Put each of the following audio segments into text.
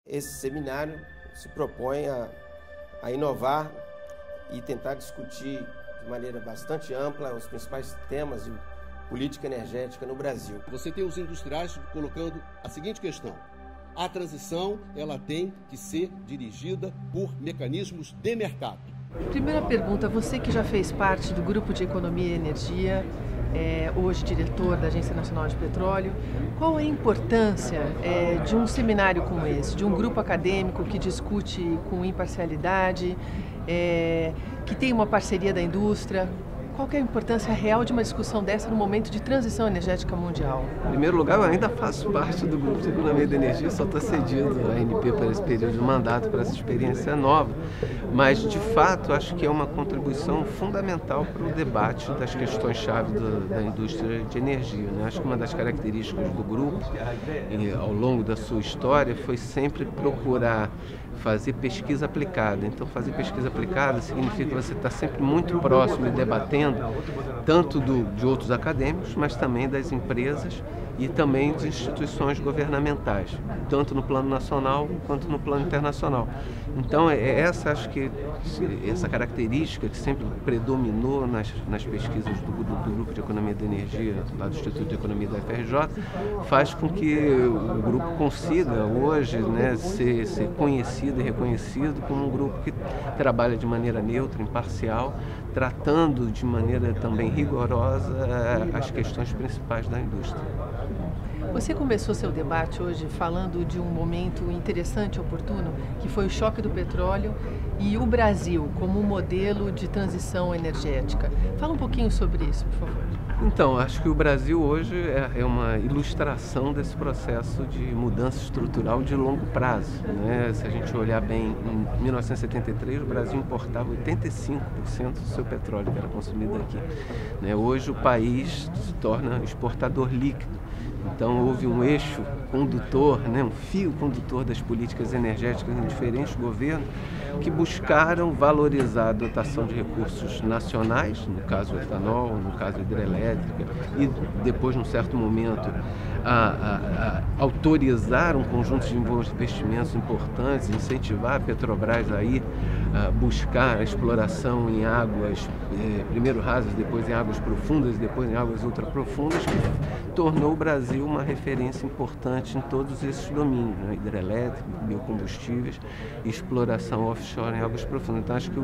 Esse seminário se propõe a inovar e tentar discutir de maneira bastante ampla os principais temas de política energética no Brasil. Você tem os industriais colocando a seguinte questão: a transição ela tem que ser dirigida por mecanismos de mercado. Primeira pergunta, você que já fez parte do Grupo de Economia e Energia, hoje diretor da Agência Nacional de Petróleo, qual é a importância de um seminário como esse, de um grupo acadêmico que discute com imparcialidade, que tem uma parceria da indústria? Qual que é a importância real de uma discussão dessa no momento de transição energética mundial? Em primeiro lugar, eu ainda faço parte do Grupo de Economia de Energia, só estou cedindo a ANP para esse período de mandato, para essa experiência nova. Mas, de fato, acho que é uma contribuição fundamental para o debate das questões-chave da indústria de energia, né? Acho que uma das características do grupo, ao longo da sua história, foi sempre procurar fazer pesquisa aplicada. Então, fazer pesquisa aplicada significa que você está sempre muito próximo e debatendo tanto de outros acadêmicos, mas também das empresas e também de instituições governamentais, tanto no plano nacional quanto no plano internacional. Então, acho que essa característica que sempre predominou nas pesquisas do Grupo de Economia da Energia, lá do Instituto de Economia da UFRJ, faz com que o grupo consiga hoje, né, ser conhecido e reconhecido como um grupo que trabalha de maneira neutra, imparcial, tratando de maneira também rigorosa as questões principais da indústria. Você começou seu debate hoje falando de um momento interessante e oportuno, que foi o choque do petróleo e o Brasil como um modelo de transição energética. Fala um pouquinho sobre isso, por favor. Então, acho que o Brasil hoje é uma ilustração desse processo de mudança estrutural de longo prazo, né? Se a gente olhar bem, em 1973 o Brasil importava 85% do seu petróleo que era consumido aqui, né? Hoje o país se torna exportador líquido. Então houve um eixo condutor, né, um fio condutor das políticas energéticas em diferentes governos que buscaram valorizar a dotação de recursos nacionais, no caso o etanol, no caso a hidrelétrica, e depois, num certo momento, autorizar um conjunto de investimentos importantes, incentivar a Petrobras a ir buscar a exploração em águas, primeiro rasas, depois em águas profundas, depois em águas ultraprofundas, que tornou o Brasil uma referência importante em todos esses domínios, né? Hidrelétrico, biocombustíveis e exploração offshore em águas profundas. Então, acho que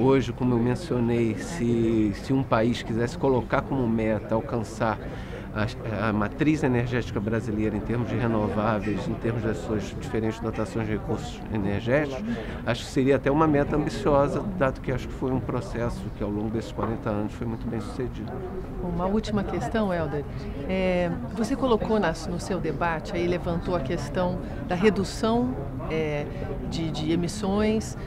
hoje, como eu mencionei, se um país quisesse colocar como meta alcançar a matriz energética brasileira em termos de renováveis, em termos das suas diferentes dotações de recursos energéticos, acho que seria até uma meta ambiciosa, dado que acho que foi um processo que ao longo desses 40 anos foi muito bem sucedido. Uma última questão, Helder. Você colocou no seu debate, aí levantou a questão da redução de emissões,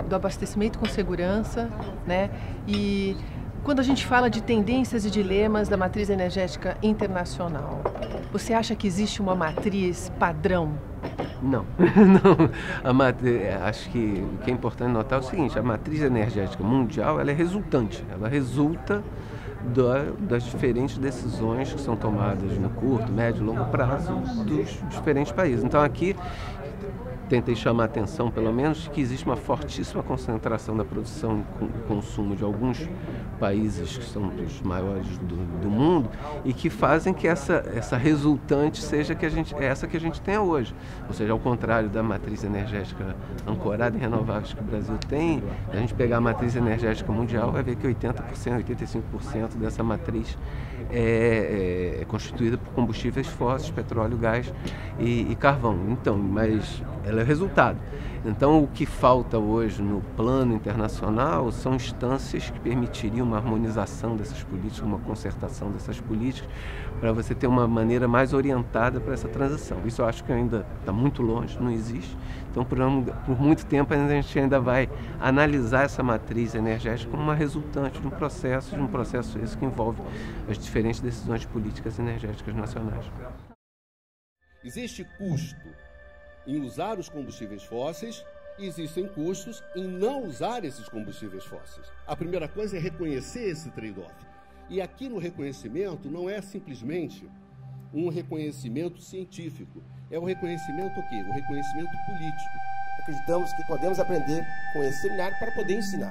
do abastecimento com segurança, né? E quando a gente fala de tendências e dilemas da matriz energética internacional, você acha que existe uma matriz padrão? Não, não. Acho que o que é importante notar é o seguinte: a matriz energética mundial ela é resultante, ela resulta das diferentes decisões que são tomadas no curto, médio e longo prazo dos diferentes países. Então aqui tentei chamar a atenção, pelo menos, que existe uma fortíssima concentração da produção e consumo de alguns países que são dos maiores do mundo e que fazem que essa resultante seja essa que a gente tem hoje. Ou seja, ao contrário da matriz energética ancorada em renováveis que o Brasil tem, a gente pegar a matriz energética mundial vai ver que 80%, 85% dessa matriz é constituída por combustíveis fósseis, petróleo, gás e carvão. Então, mas ela é resultado. Então, o que falta hoje no plano internacional são instâncias que permitiriam uma harmonização dessas políticas, uma concertação dessas políticas, para você ter uma maneira mais orientada para essa transição. Isso eu acho que ainda está muito longe, não existe. Então, por muito tempo, a gente ainda vai analisar essa matriz energética como uma resultante de um processo esse que envolve as diferentes decisões de políticas energéticas nacionais. Existe custo em usar os combustíveis fósseis e existem custos em não usar esses combustíveis fósseis. A primeira coisa é reconhecer esse trade-off. E aqui no reconhecimento não é simplesmente um reconhecimento científico. É o reconhecimento o quê? O reconhecimento político. Acreditamos que podemos aprender com esse seminário para poder ensinar.